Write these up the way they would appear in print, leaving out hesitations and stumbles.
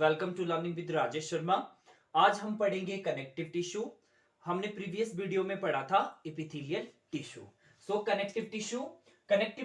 Welcome to learning with Rajesh Sharma. आज हम पढ़ेंगे कनेक्टिव टिश्यू। हमने प्रीवियस वीडियो में पढ़ा था epithelial tissue. So connective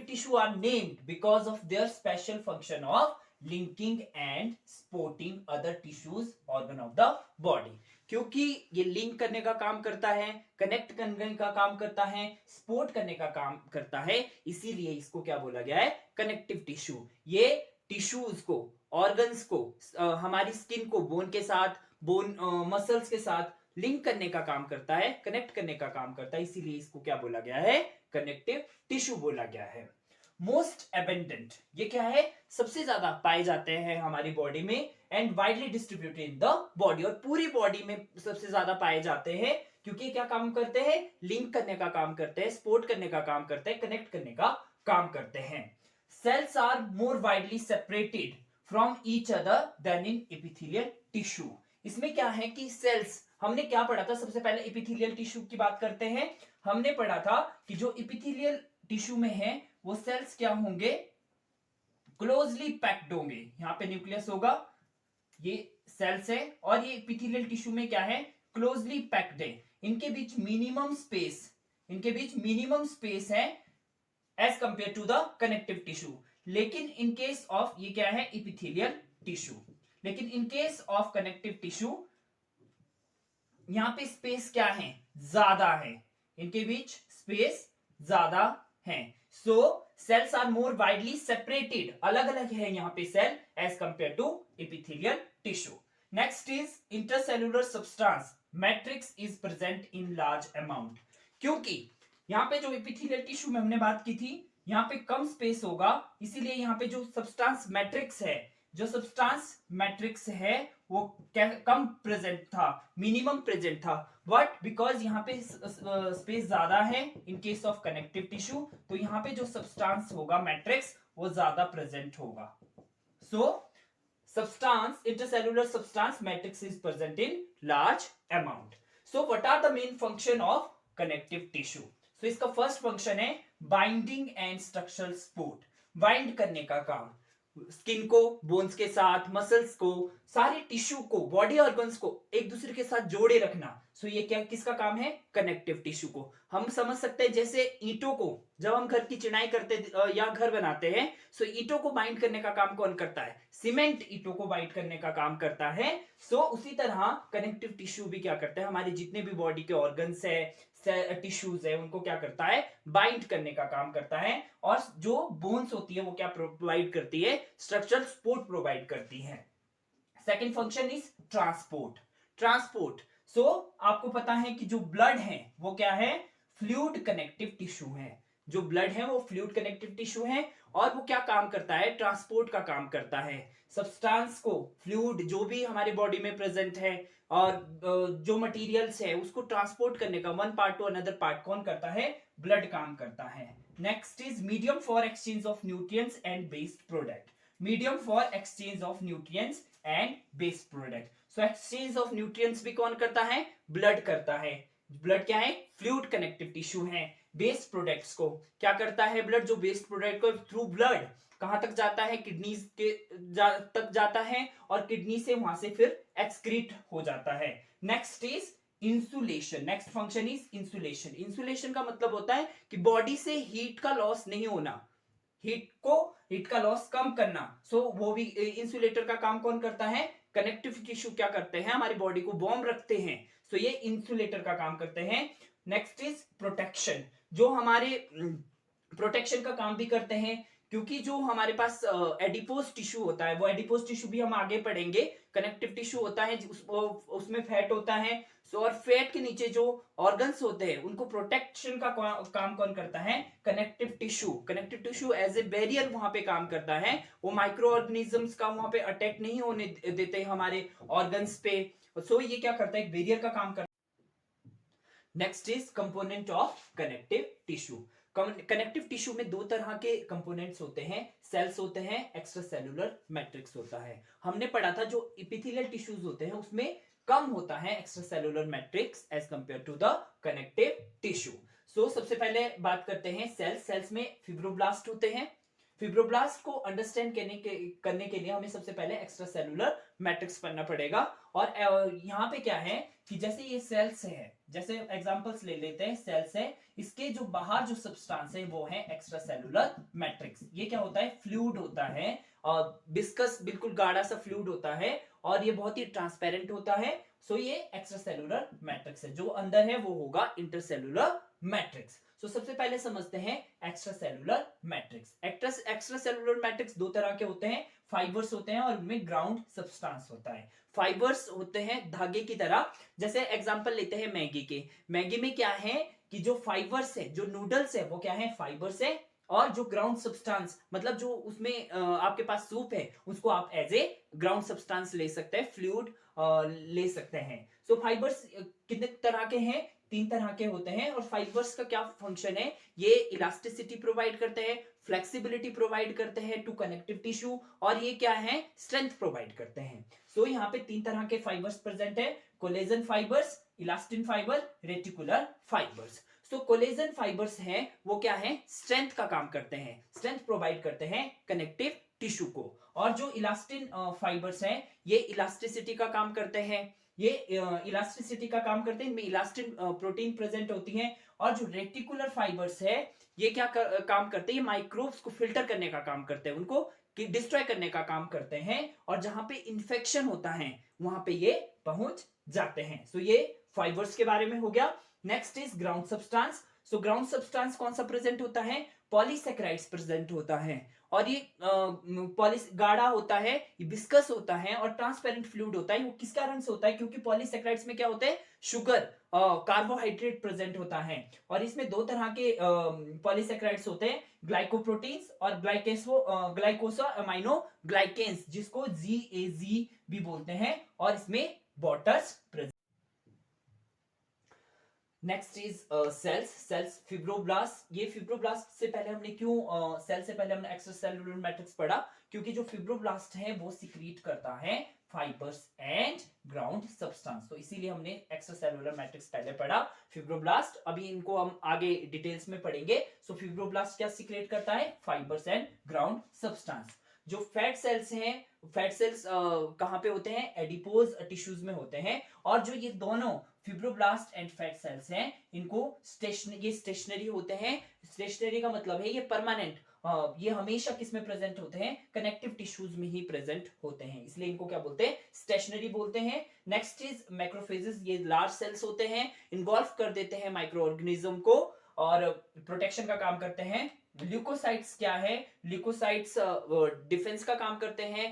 tissue are named because of their special function of linking and supporting other tissues organ of the body. क्योंकि ये link करने का काम करता है, कनेक्ट करने का काम करता है, सपोर्ट करने का काम करता है, इसीलिए इसको क्या बोला गया है, कनेक्टिव टिश्यू। ये टिश्यूज को, ऑर्गन्स को, हमारी स्किन को बोन के साथ, बोन मसल्स के साथ लिंक करने का काम करता है, कनेक्ट करने का काम करता है, इसीलिए इसको क्या बोला गया है, कनेक्टिव टिश्यू बोला गया है। मोस्ट एबेंडेंट, ये क्या है, सबसे ज्यादा पाए जाते हैं हमारी बॉडी में, and widely distributed in the body, और पूरी बॉडी में सबसे ज्यादा पाए जाते हैं क्योंकि क्या काम करते हैं, लिंक करने का काम करते हैं, सपोर्ट करने का काम करते हैं, कनेक्ट करने का काम करते हैं। Cells are more widely separated from each other than in epithelial tissue. इसमें क्या है कि सेल्स, हमने क्या पढ़ा था, सबसे पहले एपिथेलियल टिश्यू की बात करते हैं। हमने पढ़ा था कि जो एपिथेलियल टिश्यू में है वो सेल्स क्या होंगे, क्लोजली पैक्ड होंगे। यहां पे न्यूक्लियस होगा, ये सेल्स है, और ये एपिथेलियल टिश्यू में क्या है, क्लोजली पैक्ड है। इनके बीच मिनिमम स्पेस है as compare to the connective tissue. लेकिन इन केस ऑफ, ये क्या है, एपिथेलियल टिश्यू, लेकिन in case of connective tissue यहां पे स्पेस क्या है, ज्यादा है, इनके बीच स्पेस ज्यादा है। So cells are more widely separated, अलग अलग है यहां पे cell as compare to epithelial tissue. Next is intercellular substance matrix is present in large amount. क्योंकि यहां पे जो एपिथेलियल टिश्यू में हमने बात की थी, यहां पे कम स्पेस होगा, इसीलिए यहां पे जो सब्सटेंस मैट्रिक्स है वो कम प्रेजेंट था, मिनिमम प्रेजेंट था। बट बिकॉज यहाँ पे स्पेस ज्यादा है in case of connective tissue, तो यहाँ पे जो सब्सटेंस होगा मैट्रिक्स वो ज्यादा प्रेजेंट होगा। सो intercellular substance matrix is present in large amount. So what are the main function of connective tissue? So इसका फर्स्ट फंक्शन है binding and structural support, bind करने का काम, स्किन को बोन्स के साथ, मसल्स को, सारे टिश्यू को, बॉडी ऑर्गन्स को एक दूसरे के साथ जोड़े रखना। सो ये क्या, किसका काम है, कनेक्टिव टिश्यू को। हम समझ सकते हैं जैसे ईंटों को, जब हम घर की चिनाई करते या घर बनाते हैं, सो ईंटों को बाइंड करने का काम कौन करता है, सीमेंट ईंटों को बाइंड करने का काम करता है। सो उसी तरह कनेक्टिव टिश्यू भी क्या करता है, हमारे जितने भी बॉडी के ऑर्गन्स है, टिश्यूज है, उनको क्या करता है, बाइंड करने का काम करता है। और जो बोन्स होती है वो क्या प्रोवाइड करती है, स्ट्रक्चरल सपोर्ट प्रोवाइड करती है। Second function is transport. So आपको पता है कि जो ब्लड है वो क्या है, फ्लूइड कनेक्टिव टिश्यू है। जो ब्लड है वो फ्लूइड कनेक्टिव टिश्यू है, और वो क्या काम करता है, ट्रांसपोर्ट का काम करता है। सब्सटेंस को, फ्लूइड जो भी हमारे बॉडी में प्रेजेंट है, और जो मटेरियल्स है उसको ट्रांसपोर्ट करने का, one part two another part कौन करता है, ब्लड काम करता है। Next is medium for exchange of nutrients and based product. Medium for exchange of nutrients and based product. So exchange of nutrients भी कौन करता है, ब्लड करता है। ब्लड क्या है, फ्लूइड कनेक्टिव टिश्यू है। बेस्ड प्रोडक्ट्स को क्या करता है ब्लड, जो बेस्ड प्रोडक्ट को थ्रू ब्लड कहां तक जाता है, किडनीज के तक जाता है, और किडनी से वहां से फिर एक्सक्रीट हो जाता है। Next is insulation. Next function is insulation. Insulation का मतलब होता है कि बॉडी से हीट का लॉस नहीं होना, हीट का लॉस कम करना। सो वो भी इंसुलेटर का काम कौन करता है, कनेक्टिव टिश्यू क्या करते हैं, हमारी बॉडी को वार्म रखते हैं। सो ये इंसुलेटर का काम करते हैं। नेक्स्ट इज प्रोटेक्शन, जो हमारे प्रोटेक्शन का काम भी करते हैं, क्योंकि जो हमारे पास एडिपोज टिश्यू होता है, वो एडिपोज टिश्यू भी हम आगे पढ़ेंगे, कनेक्टिव टिश्यू होता है, उसमें फैट होता है। सो और फैट के नीचे जो ऑर्गन्स होते हैं उनको प्रोटेक्शन का काम कौन करता है, connective tissue as a barrier वहां पे काम करता है। वो माइक्रो ऑर्गेनिजम्स का वहां पे अटैक नहीं होने देते हमारे ऑर्गन्स पे। सो ये क्या करता है, एक बैरियर का काम करता है। Next is component of connective tissue. Connective tissue में दो तरह के कंपोनेंट्स होते हैं, सेल्स होते हैं, एक्स्ट्रा सेलुलर मैट्रिक्स होता है। हमने पढ़ा था जो एपिथेलियल टिश्यूज होते हैं उसमें कम होता है extra cellular matrix as compare to the connective tissue. So सबसे पहले बात करते हैं सेल्स में फिब्रोब्लास्ट होते हैं, फिब्रोब्लास्ट को अंडरस्टैंड करने के लिए हमें सबसे पहले एक्स्ट्रा सेलुलर मैट्रिक्स पढ़ना पड़ेगा। और यहाँ पे क्या है कि जैसे ये सेल्स है, जैसे एग्जांपल्स ले लेते हैं, सेल्स है, इसके जो बाहर जो सब्सटेंस है वो है एक्स्ट्रा सेलुलर मैट्रिक्स। ये क्या होता है, फ्लूइड होता है, और बिस्कस बिल्कुल गाढ़ा सा फ्लूइड होता है, और ये बहुत ही ट्रांसपेरेंट होता है। सो ये एक्स्ट्रा सेलुलर मैट्रिक्स है। जो अंदर है वो होगा इंटरसेलुलर मैट्रिक्स। सो सबसे पहले समझते हैं extra cellular matrix. Extra cellular matrix दो तरह के होते हैं, फाइबर्स होते हैं और उनमें ग्राउंड सब्सटेंस होता है। फाइबर्स होते हैं धागे की तरह, जैसे एग्जांपल लेते हैं मैगी के। मैगी में क्या है कि जो फाइबर्स है, जो नूडल्स है वो क्या है, फाइबर्स है, और जो ग्राउंड सब्सटेंस मतलब जो उसमें आपके पास सूप है उसको आप एज ए ग्राउंड सब्सटेंस ले सकते हैं, फ्लूइड ले सकते हैं। सो फाइबर्स कितने तरह के हैं, तीन तरह के होते हैं। और फाइबर्स का क्या फंक्शन है, ये इलास्टिसिटी प्रोवाइड करते हैं, फ्लेक्सिबिलिटी प्रोवाइड करते हैं टू कनेक्टिव टिश्यू, और ये क्या है, स्ट्रेंथ प्रोवाइड करते हैं। सो यहाँ पे तीन तरह के फाइबर्स प्रेजेंट है, collagen fibres, elastin fibre, reticular fibres. So collagen fibres हैं वो क्या है, स्ट्रेंथ का काम करते हैं, स्ट्रेंथ प्रोवाइड करते हैं कनेक्टिव टिश्यू को। और जो इलास्टिन फाइबर्स हैं ये इलास्टिसिटी का काम करते हैं, ये इलास्टिसिटी का काम करते हैं, इनमें इलास्टिन प्रोटीन प्रेजेंट होती है। और जो रेटिकुलर फाइबर्स है ये क्या काम करते हैं, ये माइक्रोब्स को फिल्टर करने का काम करते हैं, उनको डिस्ट्रॉय करने का काम करते हैं, और जहां पे इंफेक्शन होता है वहां पे ये पहुंच जाते हैं। सो ये फाइबर्स के बारे में हो गया। Next is ground substance. So ground substance कौन सा प्रेजेंट होता है, पॉलीसेकेराइड्स प्रेजेंट होता है, और ये गाढ़ा होता है, ये विस्कस होता है और ट्रांसपेरेंट फ्लूइड होता है। वो किस कारण से होता है, क्योंकि पॉलीसेकेराइड्स में क्या होते हैं, शुगर, कार्बोहाइड्रेट प्रेजेंट होता है। और इसमें दो तरह के पॉलीसेकेराइड्स होते हैं, ग्लाइकोप्रोटीन्स और ग्लाइकोसो अमाइनो ग्लाइकेन्स, जिसको GAG भी बोलते हैं, और इसमें वॉटर्स प्रेजेंट। Next is cells fibroblast. ये फिब्रोब्लास्ट से पहले हमने क्यों सेल से पहले हमने एक्स्ट्रा सेलुलर मैट्रिक्स पढ़ा, क्योंकि जो फिब्रोब्लास्ट है वो सिक्रीट करता है फाइबर्स एंड ग्राउंड सब्सटेंस, तो इसीलिए हमने एक्स्ट्रा सेलुलर मैट्रिक्स पहले पढ़ा। फिब्रोब्लास्ट अभी इनको हम आगे डिटेल्स में पढ़ेंगे। सो फिब्रोब्लास्ट क्या सिक्रेट करता है, फाइबर्स एंड ग्राउंड सब्सटेंस। जो फैट सेल्स हैं, फैट सेल्स कहां पे होते हैं, एडिपोज टिश्यूज में होते हैं। और जो ये दोनों फिब्रोब्लास्ट एंड फैट सेल्स हैं इनको ये स्टेशनरी होते हैं। स्टेशनरी का मतलब है ये परमानेंट, ये हमेशा किसमें प्रेजेंट होते हैं, कनेक्टिव टिश्यूज में ही प्रेजेंट होते हैं, इसलिए इनको क्या बोलते हैं, स्टेशनरी बोलते हैं। Next is macrophages. ये लार्ज सेल्स होते हैं, इन्वॉल्व कर देते हैं माइक्रो ऑर्गेनिज्म को और प्रोटेक्शन का काम करते हैं। ल्यूकोसाइट्स क्या है, ल्यूकोसाइट्स डिफेंस का काम करते हैं,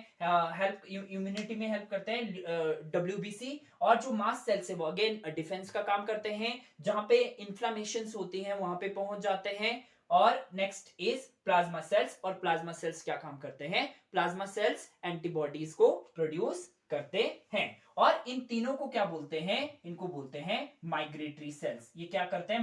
हेल्प इम्यूनिटी में हेल्प करते हैं, WBC। और जो मास्ट सेल्स है वो अगेन डिफेंस का काम करते हैं, जहां पे इन्फ्लामेशंस होती हैं वहां पे पहुंच जाते हैं। और नेक्स्ट इज प्लाज्मा सेल्स। और प्लाज्मा सेल्स क्या काम करते हैं, प्लाज्मा सेल्स एंटीबॉडीज को प्रोड्यूस करते हैं। और इन तीनों को क्या बोलते हैं, इनको बोलते हैं माइग्रेटरी सेल्स। ये क्या करते हैं,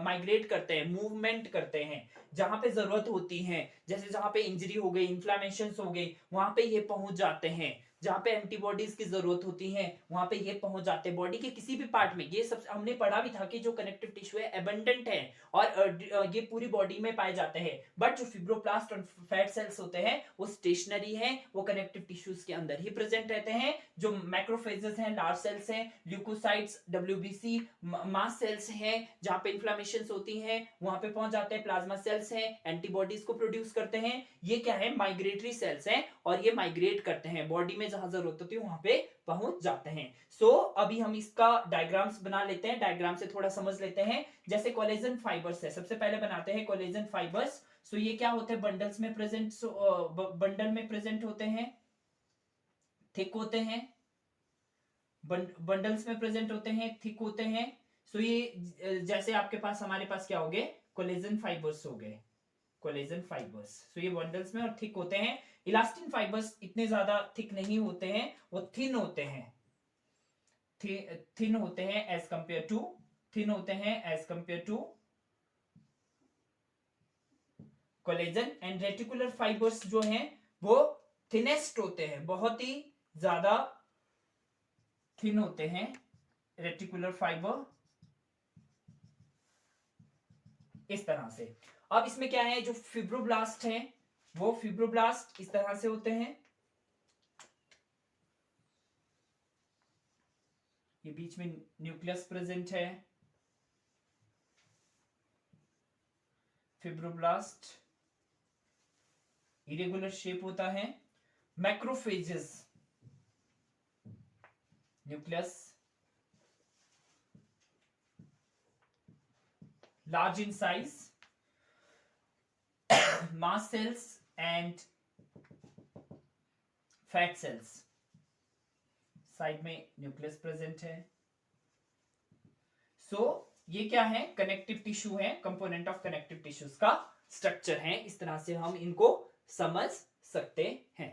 माइग्रेट करते हैं, मूवमेंट करते हैं, जहां पे जरूरत होती है, जैसे जहां पे इंजरी हो गई, इन्फ्लामेशन हो गई, वहां पे ये पहुंच जाते हैं। जहां पे एंटीबॉडीज की जरूरत होती है वहां पे ये पहुंच जाते हैं बॉडी के किसी भी पार्ट में। ये सब हमने पढ़ा भी था कि जो कनेक्टिव टिश्यू है एबंडेंट है और ये पूरी बॉडी में पाए जाते हैं। बट जो फिब्रोब्लास्ट और फैट सेल्स होते हैं वो स्टेशनरी है, वो कनेक्टिव टिश्यूज के अंदर ही प्रेजेंट रहते हैं। जो मैक्रोफेजेस हैं, लार्ज सेल्स हैं, ल्यूकोसाइट्स, WBC, मास्ट सेल्स हैं, जहां पे इन्फ्लामेशन होती है वहां पे पहुंच जाते हैं। प्लाज्मा सेल्स हैं, एंटीबॉडीज को प्रोड्यूस करते हैं। ये क्या है, माइग्रेटरी सेल्स हैं, और ये माइग्रेट करते हैं, बॉडी में जहां जरूरत होती है वहां पे पहुंच जाते हैं। अभी हम इसका डायग्राम्स बना लेते हैं, डायग्राम से थोड़ा समझ लेते हैं। जैसे कोलेजन फाइबर्स है, सबसे पहले बनाते हैं कोलेजन फाइबर्स। ये क्या होते हैं, बंडल्स में प्रेजेंट, बंडल में प्रेजेंट होते हैं, थिक होते हैं, बंडल्स में प्रेजेंट होते हैं, थिक होते हैं। ये जैसे आपके पास, हमारे पास क्या हो गए, कोलेजन फाइबर्स हो गए, कोलेजन फाइबर्स। ये बंडल्स में और थिक होते हैं। इलास्टिन फाइबर्स इतने ज्यादा थिक नहीं होते हैं, वो थिन होते हैं, थिन होते हैं एज कंपेयर टू, थिन होते हैं as compare to collagen. And reticular fibres जो हैं वो थिनेस्ट होते हैं, बहुत ही ज्यादा थिन होते हैं रेटिकुलर फाइबर। इस तरह से। अब इसमें क्या है, जो फिब्रोब्लास्ट है वो फिब्रोब्लास्ट इस तरह से होते हैं, ये बीच में न्यूक्लियस प्रेजेंट है, फिब्रोब्लास्ट इरेगुलर शेप होता है। Macrophages, nucleus large in size, mass sales and fat cells, side में न्यूक्लियस प्रेजेंट है। सो ये क्या है, कनेक्टिव टिश्यू है, कंपोनेंट ऑफ कनेक्टिव टिश्यूज का स्ट्रक्चर है। इस तरह से हम इनको समझ सकते हैं।